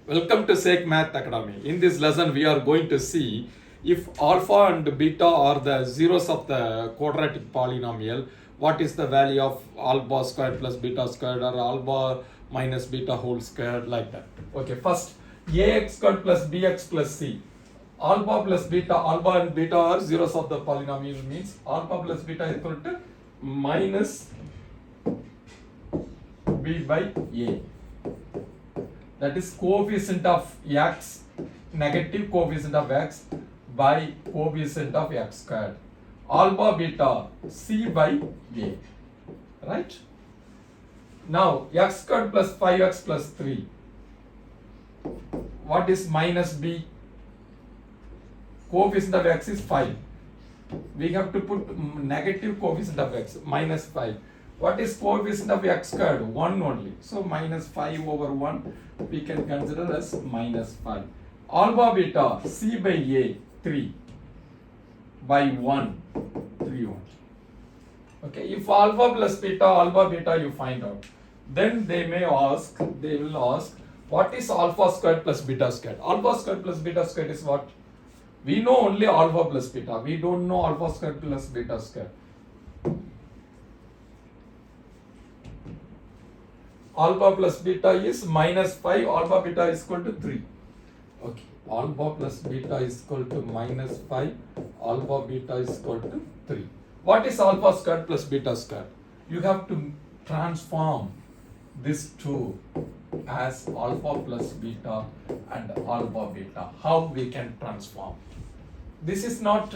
Welcome to Sek Math Academy. In this lesson, we are going to see if alpha and beta are the zeros of the quadratic polynomial, what is the value of alpha squared plus beta squared or alpha minus beta whole squared, like that. Okay, first ax squared plus bx plus c. Alpha plus beta, alpha and beta are zeros of the polynomial, means alpha plus beta is equal to minus b by a. That is coefficient of x, negative coefficient of x by coefficient of x squared. Alpha beta c by a. Right? Now x squared plus 5x plus 3. What is minus b? Coefficient of x is 5. We have to put negative coefficient of x, minus 5. What is coefficient of x squared? 1 only. So minus 5 over 1 we can consider as minus 5. Alpha beta c by a 3 by 1 3 only. Okay, if alpha plus beta you find out. Then they will ask what is alpha squared plus beta squared? Alpha squared plus beta squared is what? We know only alpha plus beta. We don't know alpha squared plus beta squared. Alpha plus beta is minus 5, alpha beta is equal to 3. Okay, alpha plus beta is equal to minus 5, alpha beta is equal to 3. What is alpha squared plus beta squared? You have to transform this two as alpha plus beta and alpha beta. How we can transform? This is not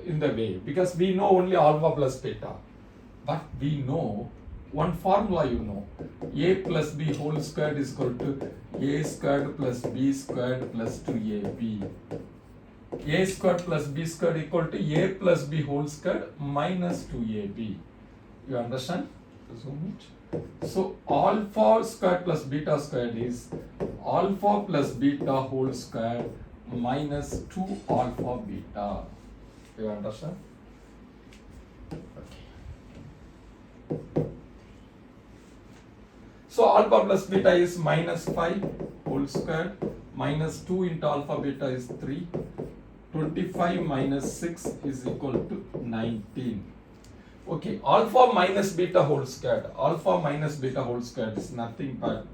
in the way, because we know only alpha plus beta, but we know one formula, you know, a plus b whole squared is equal to a squared plus b squared plus 2ab. A squared plus b squared equal to a plus b whole squared minus 2ab. You understand? Zoom it. So alpha squared plus beta squared is alpha plus beta whole squared minus 2 alpha beta. You understand? Okay. So alpha plus beta is minus 5 whole squared, minus 2 into alpha beta is 3, 25 minus 6 is equal to 19. Okay, alpha minus beta whole squared, alpha minus beta whole squared is nothing but,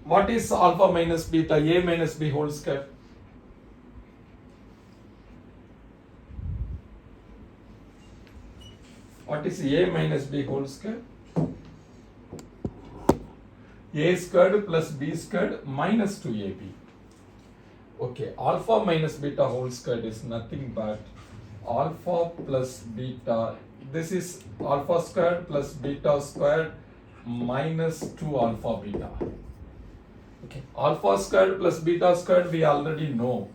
what is alpha minus beta? A minus b whole squared. What is a minus b whole squared? A squared plus b squared minus 2ab. Okay, alpha minus beta whole squared is nothing but alpha plus beta. This is alpha squared plus beta squared minus 2 alpha beta. Okay, alpha squared plus beta squared we already know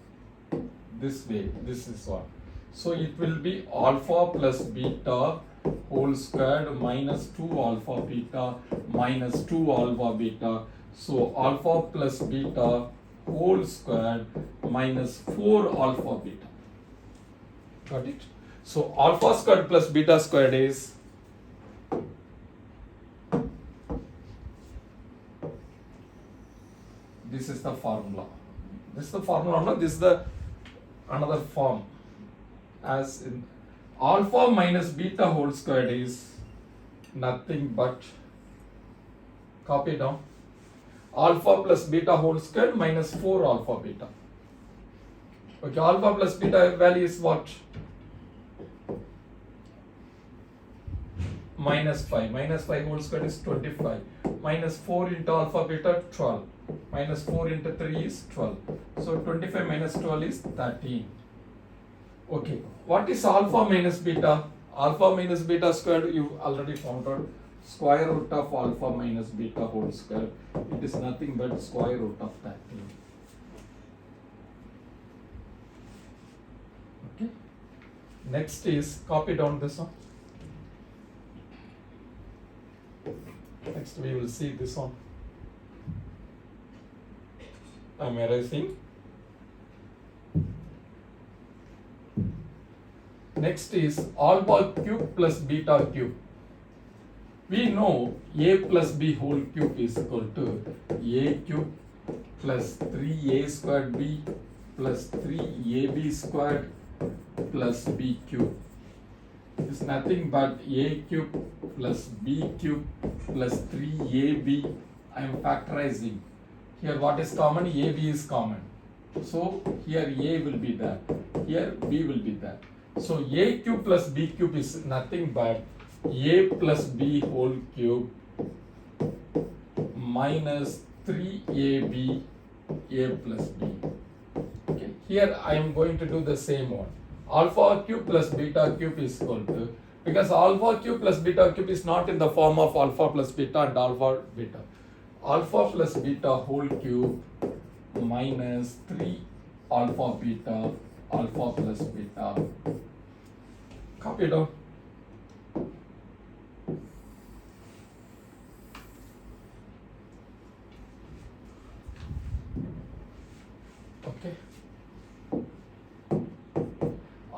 this way. This is what. So it will be alpha plus beta whole squared minus 2 alpha beta minus 2 alpha beta. So alpha plus beta whole squared minus 4 alpha beta. Got it? So alpha squared plus beta squared is this is the formula. This is the formula, no? This is the another form. As in alpha minus beta whole squared is nothing but, copy down, alpha plus beta whole squared minus 4 alpha beta. Okay, alpha plus beta value is what? Minus 5. Minus 5 whole squared is 25. Minus 4 into alpha beta 12. Minus 4 into 3 is 12. So 25 minus 12 is 13. Okay, what is alpha minus beta? Alpha minus beta squared you already found out. Square root of alpha minus beta whole squared. It is nothing but square root of 13. Okay. Next is, copy down this one. Next we will see this one. I am erasing. Next is alpha cube plus beta cube. We know a plus b whole cube is equal to a cube plus 3a squared b plus 3ab squared plus b cube is nothing but a cube plus b cube plus 3ab. I am factorizing. Here what is common? AB is common. So here A will be there. Here B will be there. So A cube plus B cube is nothing but A plus B whole cube minus 3AB A plus B. Okay. Here I am going to do the same one. Alpha cube plus beta cube is equal to, because alpha cube plus beta cube is not in the form of alpha plus beta and alpha beta. Alpha plus beta whole cube minus 3 alpha beta alpha plus beta. Copy it down. Okay.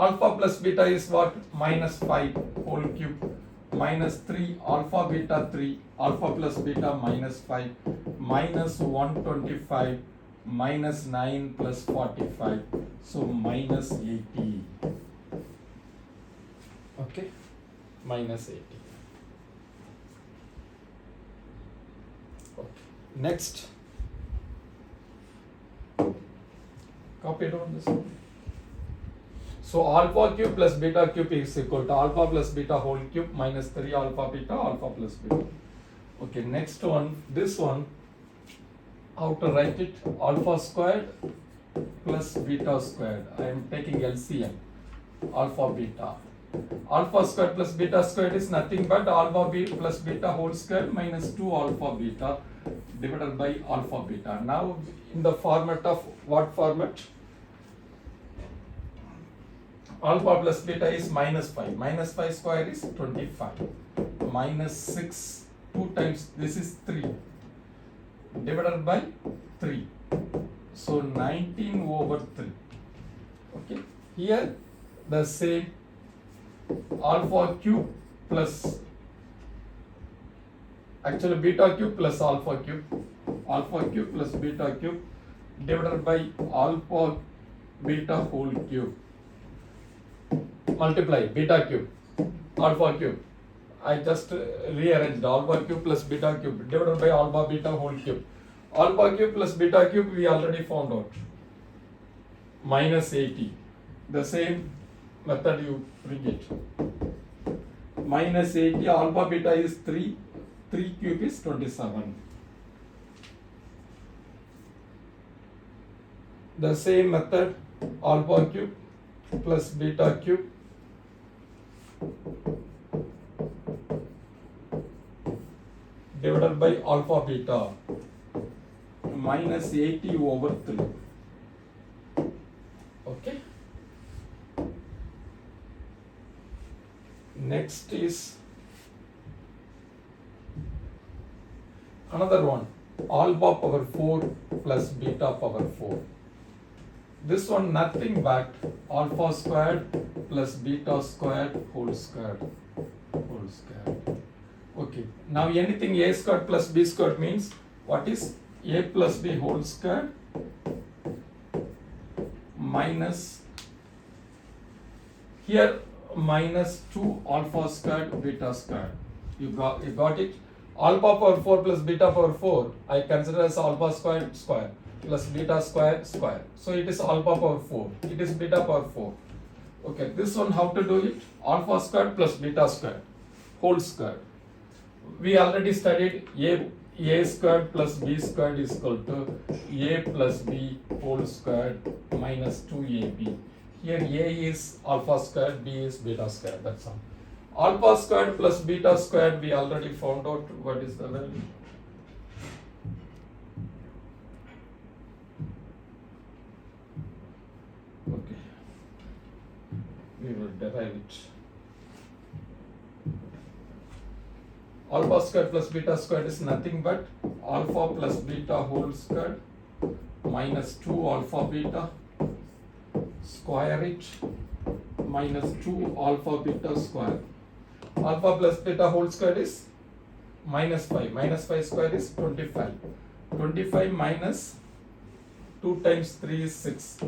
Alpha plus beta is what? Minus 5 whole cube minus 3 alpha beta 3 alpha plus beta minus 5 minus 125 minus 9 plus 45, so minus 80. Okay, minus 80. Okay. Next, copy it on this one. So alpha cube plus beta cube is equal to alpha plus beta whole cube minus 3 alpha beta alpha plus beta. Okay, next one, this one, how to write it? Alpha squared plus beta squared. I am taking LCM, alpha beta. Alpha squared plus beta squared is nothing but alpha plus beta whole squared minus 2 alpha beta divided by alpha beta. Now in the format of what format? Alpha plus beta is minus 5. Minus 5 square is 25. Minus 6, 2 times, this is 3. Divided by 3. So 19 over 3. Okay. Here the same alpha cube plus, actually beta cube plus alpha cube. Alpha cube plus beta cube divided by alpha beta whole cube. Multiply beta cube, alpha cube. I just rearranged alpha cube plus beta cube divided by alpha beta whole cube. Alpha cube plus beta cube we already found out. Minus 80. The same method you bring it. Minus 80, alpha beta is 3. 3 cube is 27. The same method, alpha cube plus beta cube divided by alpha beta minus 80 over 3. Okay. Next is another one, alpha power 4 plus beta power 4. This one nothing but alpha squared plus beta squared whole squared. Okay. Now anything a squared plus b squared means what is a plus b whole squared minus, here minus 2 alpha squared beta squared. You got it? Alpha power 4 plus beta power 4 I consider as alpha squared square plus beta square square. So it is alpha power 4. It is beta power 4. Okay, this one how to do it? Alpha squared plus beta squared whole squared. We already studied a squared plus b squared is equal to a plus b whole squared minus 2ab. Here a is alpha squared, b is beta squared. That's all. Alpha squared plus beta squared we already found out what is the value. Okay, we will derive it. Alpha squared plus beta squared is nothing but alpha plus beta whole squared minus 2 alpha beta square it minus 2 alpha beta square. Alpha plus beta whole square is minus 5. Minus 5 square is 25. 25 minus 2 times 3 is 6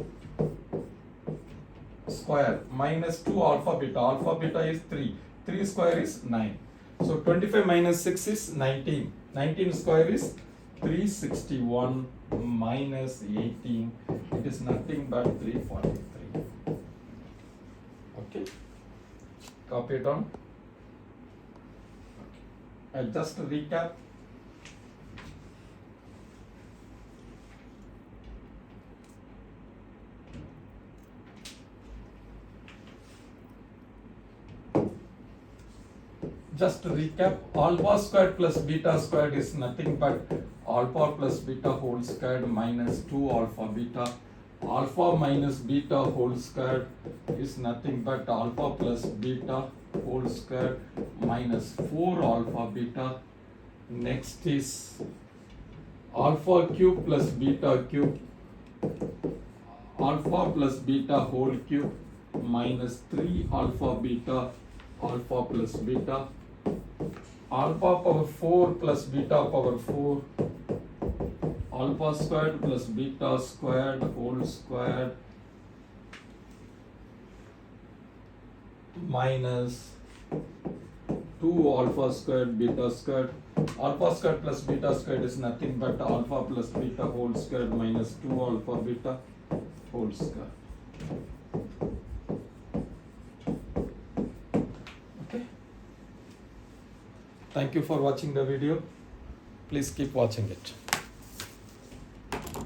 square minus 2 alpha beta. Alpha beta is 3. 3 square is 9. So 25 minus 6 is 19. 19 square is 361 minus 18. It is nothing but 343. Okay. Copy it down. Okay. I'll just recap. Just to recap, alpha squared plus beta squared is nothing but alpha plus beta whole squared minus 2 alpha beta. Alpha minus beta whole squared is nothing but alpha plus beta whole squared minus 4 alpha beta. Next is alpha cube plus beta cube. Alpha plus beta whole cube minus 3 alpha beta alpha plus beta. Alpha power 4 plus beta power 4. Alpha squared plus beta squared whole squared minus 2 alpha squared beta squared. Alpha squared plus beta squared is nothing but alpha plus beta whole squared minus 2 alpha beta whole squared. Okay. Thank you for watching the video. Please keep watching it.